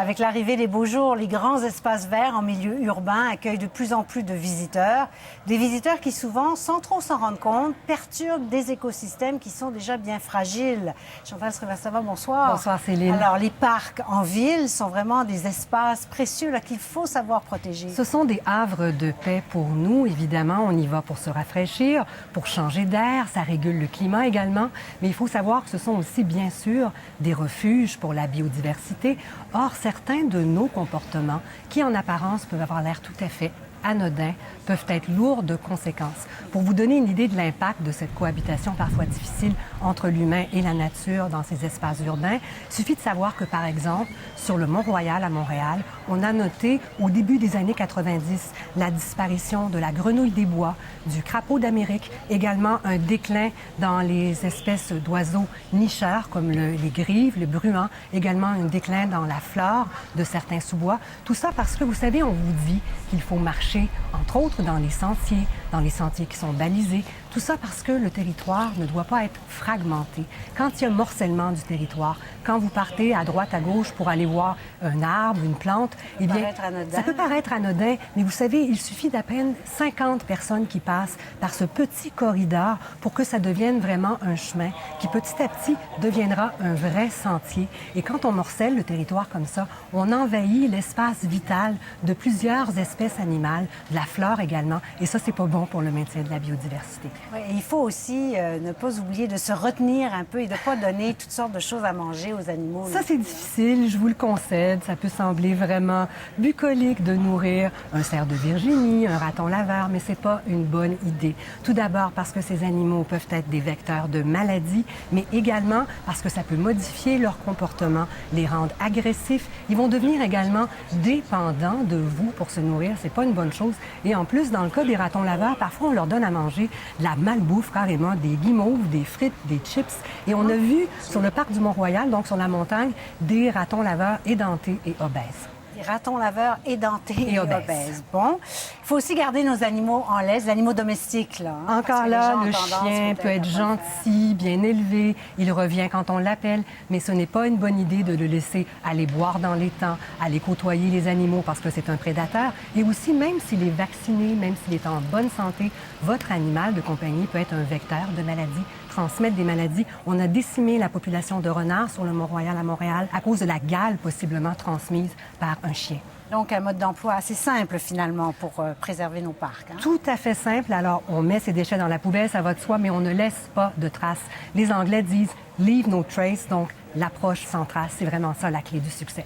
Avec l'arrivée des beaux jours, les grands espaces verts en milieu urbain accueillent de plus en plus de visiteurs. Des visiteurs qui souvent, sans trop s'en rendre compte, perturbent des écosystèmes qui sont déjà bien fragiles. Chantal Srivastava, bonsoir. Bonsoir Céline. Alors, les parcs en ville sont vraiment des espaces précieux qu'il faut savoir protéger. Ce sont des havres de paix pour nous, évidemment. On y va pour se rafraîchir, pour changer d'air. Ça régule le climat également. Mais il faut savoir que ce sont aussi, bien sûr, des refuges pour la biodiversité. Or, certains de nos comportements, qui en apparence peuvent avoir l'air tout à fait anodins, peuvent être lourds de conséquences. Pour vous donner une idée de l'impact de cette cohabitation parfois difficile entre l'humain et la nature dans ces espaces urbains, il suffit de savoir que, par exemple, sur le Mont-Royal à Montréal, on a noté au début des années 90 la disparition de la grenouille des bois, du crapaud d'Amérique, également un déclin dans les espèces d'oiseaux nicheurs comme les grives, le bruant, également un déclin dans la flore de certains sous-bois. Tout ça parce que, vous savez, on vous dit qu'il faut marcher, entre autres, dans les sentiers qui sont balisés. Tout ça parce que le territoire ne doit pas être fragmenté. Quand il y a morcellement du territoire, quand vous partez à droite, à gauche pour aller voir un arbre, une plante, eh bien, ça peut paraître anodin, mais vous savez, il suffit d'à peine 50 personnes qui passent par ce petit corridor pour que ça devienne vraiment un chemin qui, petit à petit, deviendra un vrai sentier. Et quand on morcelle le territoire comme ça, on envahit l'espace vital de plusieurs espèces animales, de la flore également, et ça, c'est pas bon pour le maintien de la biodiversité. Oui, et il faut aussi ne pas oublier de se retenir un peu et de ne pas donner toutes sortes de choses à manger aux animaux. Ça, c'est difficile, je vous le concède. Ça peut sembler vraiment bucolique de nourrir un cerf de Virginie, un raton laveur, mais c'est pas une bonne idée. Tout d'abord parce que ces animaux peuvent être des vecteurs de maladies, mais également parce que ça peut modifier leur comportement, les rendre agressifs. Ils vont devenir également dépendants de vous pour se nourrir. C'est pas une bonne chose. Et en plus, dans le cas des ratons laveurs, parfois, on leur donne à manger de la malbouffe carrément, des guimauves, des frites, des chips. Et on a vu sur le parc du Mont-Royal, donc sur la montagne, des ratons laveurs édentés et obèses. Des ratons laveurs édentés et obèses. Bon, il faut aussi garder nos animaux en laisse, les animaux domestiques. Là, hein, Encore là, le chien peut être gentil, bien élevé, il revient quand on l'appelle, mais ce n'est pas une bonne idée de le laisser aller boire dans l'étang, aller côtoyer les animaux parce que c'est un prédateur. Et aussi, même s'il est vacciné, même s'il est en bonne santé, votre animal de compagnie peut être un vecteur de maladies, transmettre des maladies. On a décimé la population de renards sur le Mont-Royal à Montréal à cause de la gale possiblement transmise par un chien. Donc, un mode d'emploi assez simple, finalement, pour préserver nos parcs. Hein? Tout à fait simple. Alors, on met ses déchets dans la poubelle, ça va de soi, mais on ne laisse pas de traces. Les Anglais disent « leave no trace », donc l'approche sans trace, c'est vraiment ça la clé du succès.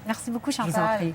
Merci beaucoup, Chantal. Je vous en prie.